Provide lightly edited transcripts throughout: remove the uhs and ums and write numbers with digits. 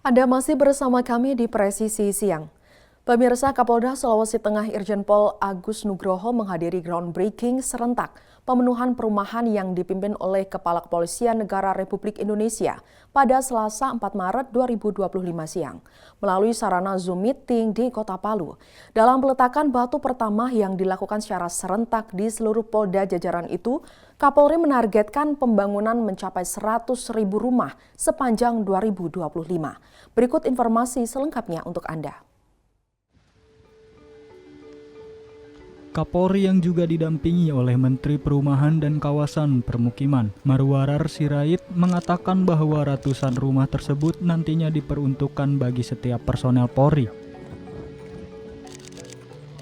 Anda masih bersama kami di Presisi Siang. Pemirsa, Kapolda Sulawesi Tengah Irjen Pol Agus Nugroho menghadiri groundbreaking serentak pemenuhan perumahan yang dipimpin oleh Kepala Kepolisian Negara Republik Indonesia pada Selasa 4 Maret 2025 siang melalui sarana Zoom meeting di Kota Palu. Dalam peletakan batu pertama yang dilakukan secara serentak di seluruh Polda jajaran itu, Kapolri menargetkan pembangunan mencapai 100.000 rumah sepanjang 2025. Berikut informasi selengkapnya untuk Anda. Kapolri yang juga didampingi oleh Menteri Perumahan dan Kawasan Permukiman, Marwarar Sirait, mengatakan bahwa ratusan rumah tersebut nantinya diperuntukkan bagi setiap personel Polri.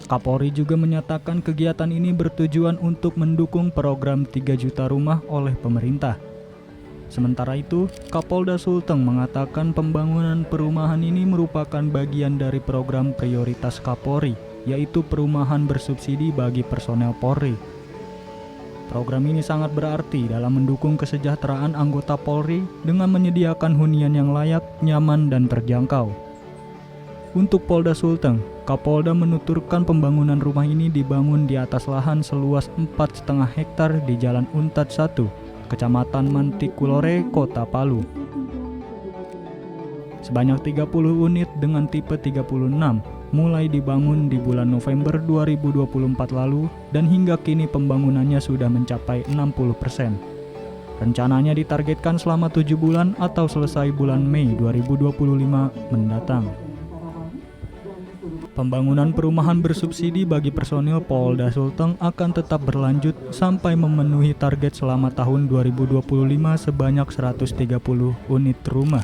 Kapolri juga menyatakan kegiatan ini bertujuan untuk mendukung program 3 juta rumah oleh pemerintah. Sementara itu, Kapolda Sulteng mengatakan pembangunan perumahan ini merupakan bagian dari program prioritas Kapolri, yaitu perumahan bersubsidi bagi personel Polri. Program ini sangat berarti dalam mendukung kesejahteraan anggota Polri dengan menyediakan hunian yang layak, nyaman, dan terjangkau. Untuk Polda Sulteng, Kapolda menuturkan pembangunan rumah ini dibangun di atas lahan seluas 4,5 hektar di Jalan Untat 1, Kecamatan Mantikulore, Kota Palu. Sebanyak 30 unit dengan tipe 36 mulai dibangun di bulan November 2024 lalu dan hingga kini pembangunannya sudah mencapai 60%. Rencananya ditargetkan selama 7 bulan atau selesai bulan Mei 2025 mendatang. Pembangunan perumahan bersubsidi bagi personil Polda Sulteng akan tetap berlanjut sampai memenuhi target selama tahun 2025 sebanyak 130 unit rumah.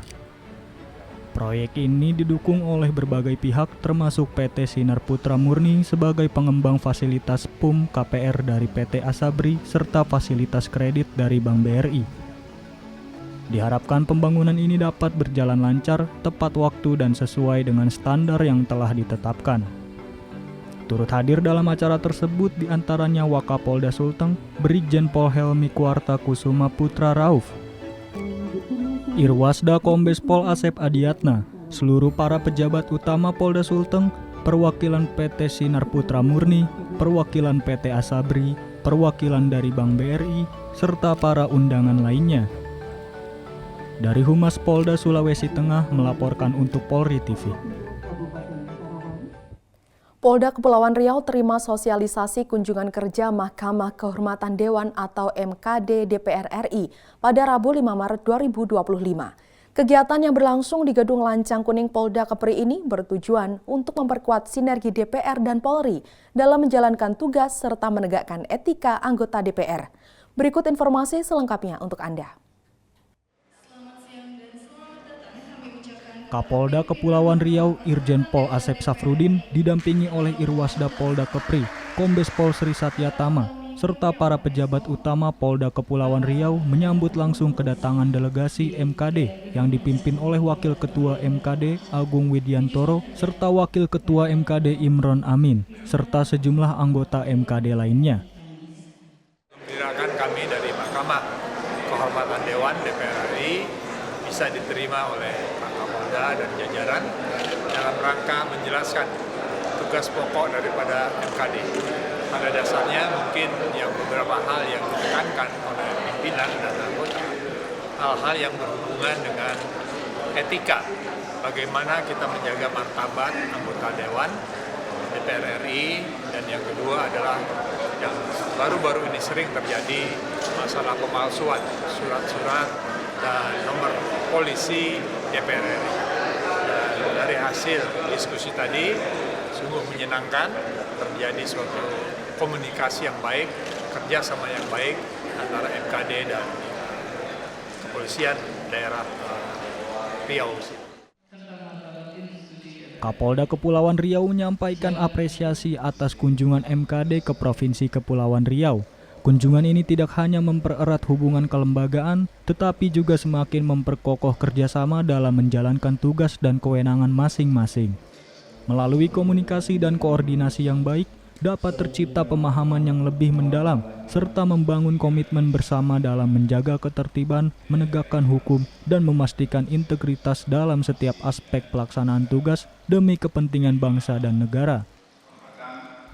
Proyek ini didukung oleh berbagai pihak termasuk PT Sinar Putra Murni sebagai pengembang fasilitas PUM KPR dari PT Asabri serta fasilitas kredit dari Bank BRI. Diharapkan pembangunan ini dapat berjalan lancar, tepat waktu dan sesuai dengan standar yang telah ditetapkan. Turut hadir dalam acara tersebut diantaranya Wakapolda Sulteng, Brigjen Pol Helmi Kuarta Kusuma Putra Rauf, Irwasda Kombes Pol Asep Adiatna, seluruh para pejabat utama Polda Sulteng, perwakilan PT Sinar Putra Murni, perwakilan PT Asabri, perwakilan dari Bank BRI, serta para undangan lainnya. Dari Humas Polda Sulawesi Tengah melaporkan untuk Polri TV. Polda Kepulauan Riau terima sosialisasi kunjungan kerja Mahkamah Kehormatan Dewan atau MKD DPR RI pada Rabu 5 Maret 2025. Kegiatan yang berlangsung di Gedung Lancang Kuning Polda Kepri ini bertujuan untuk memperkuat sinergi DPR dan Polri dalam menjalankan tugas serta menegakkan etika anggota DPR. Berikut informasi selengkapnya untuk Anda. Kapolda Kepulauan Riau Irjen Pol Asep Safrudin didampingi oleh Irwasda Polda Kepri, Kombes Pol Sri Satyatama, serta para pejabat utama Polda Kepulauan Riau menyambut langsung kedatangan delegasi MKD yang dipimpin oleh Wakil Ketua MKD Agung Widiantoro serta Wakil Ketua MKD Imron Amin, serta sejumlah anggota MKD lainnya. Gembirakan kami dari Mahkamah Kehormatan Dewan DPR RI bisa diterima oleh Pak Kapolda dan jajaran dalam rangka menjelaskan tugas pokok daripada MKD. Pada dasarnya mungkin yang beberapa hal yang ditekankan oleh pimpinan dan anggota, hal-hal yang berhubungan dengan etika, bagaimana kita menjaga martabat anggota Dewan DPR RI, dan yang kedua adalah yang baru-baru ini sering terjadi masalah pemalsuan surat-surat dan nomor polisi DPR RI. Dan dari hasil diskusi tadi sungguh menyenangkan, terjadi suatu komunikasi yang baik, kerjasama yang baik antara MKD dan kepolisian daerah Riau. Kapolda Kepulauan Riau menyampaikan apresiasi atas kunjungan MKD ke Provinsi Kepulauan Riau. Kunjungan ini tidak hanya mempererat hubungan kelembagaan, tetapi juga semakin memperkokoh kerjasama dalam menjalankan tugas dan kewenangan masing-masing. Melalui komunikasi dan koordinasi yang baik, dapat tercipta pemahaman yang lebih mendalam serta membangun komitmen bersama dalam menjaga ketertiban, menegakkan hukum, dan memastikan integritas dalam setiap aspek pelaksanaan tugas demi kepentingan bangsa dan negara.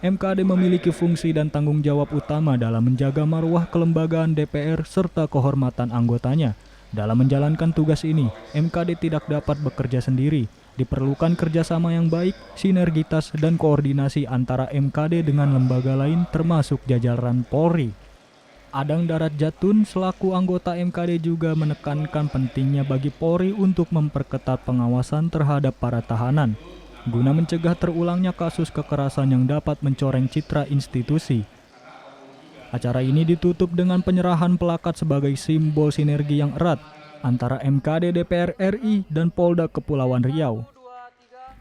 MKD memiliki fungsi dan tanggung jawab utama dalam menjaga marwah kelembagaan DPR serta kehormatan anggotanya. Dalam menjalankan tugas ini, MKD tidak dapat bekerja sendiri. Diperlukan kerjasama yang baik, sinergitas, dan koordinasi antara MKD dengan lembaga lain termasuk jajaran Polri. Adang Darat Jatun selaku anggota MKD juga menekankan pentingnya bagi Polri untuk memperketat pengawasan terhadap para tahanan guna mencegah terulangnya kasus kekerasan yang dapat mencoreng citra institusi. Acara ini ditutup dengan penyerahan plakat sebagai simbol sinergi yang erat antara MKD DPR RI dan Polda Kepulauan Riau.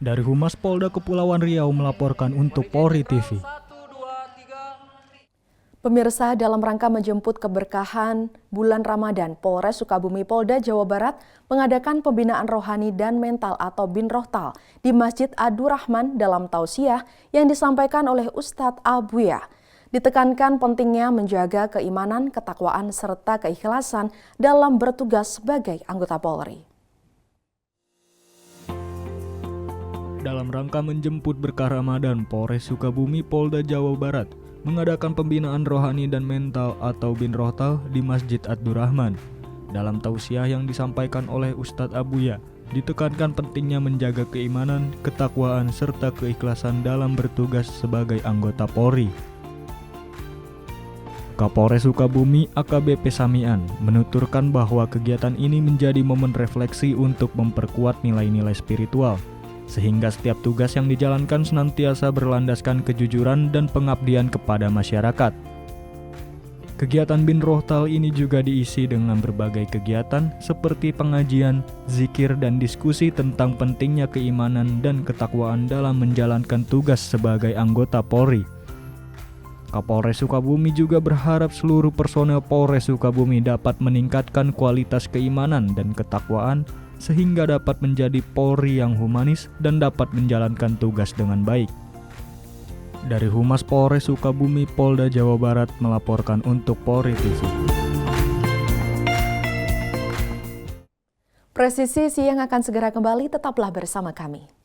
Dari Humas Polda Kepulauan Riau melaporkan untuk Polri TV. Pemirsa, dalam rangka menjemput keberkahan bulan Ramadan, Polres Sukabumi Polda Jawa Barat mengadakan pembinaan rohani dan mental atau Binrohtal di Masjid Ad-Durrahman dalam tausiah yang disampaikan oleh Ustadz Abuya. Ditekankan pentingnya menjaga keimanan, ketakwaan, serta keikhlasan dalam bertugas sebagai anggota Polri. Dalam rangka menjemput berkah Ramadan, Polres Sukabumi Polda Jawa Barat mengadakan pembinaan rohani dan mental atau Binrohtal di Masjid Ad-Durrahman. Dalam tausiah yang disampaikan oleh Ustadz Abuya, ditekankan pentingnya menjaga keimanan, ketakwaan, serta keikhlasan dalam bertugas sebagai anggota Polri. Kapolres Sukabumi AKBP Samian menuturkan bahwa kegiatan ini menjadi momen refleksi untuk memperkuat nilai-nilai spiritual, sehingga setiap tugas yang dijalankan senantiasa berlandaskan kejujuran dan pengabdian kepada masyarakat. Kegiatan Binrohtal ini juga diisi dengan berbagai kegiatan seperti pengajian, zikir, dan diskusi tentang pentingnya keimanan dan ketakwaan dalam menjalankan tugas sebagai anggota Polri. Kapolres Sukabumi juga berharap seluruh personel Polres Sukabumi dapat meningkatkan kualitas keimanan dan ketakwaan sehingga dapat menjadi Polri yang humanis dan dapat menjalankan tugas dengan baik. Dari Humas Polres Sukabumi Polda Jawa Barat melaporkan untuk Polri TV. Presisi Siang akan segera kembali, tetaplah bersama kami.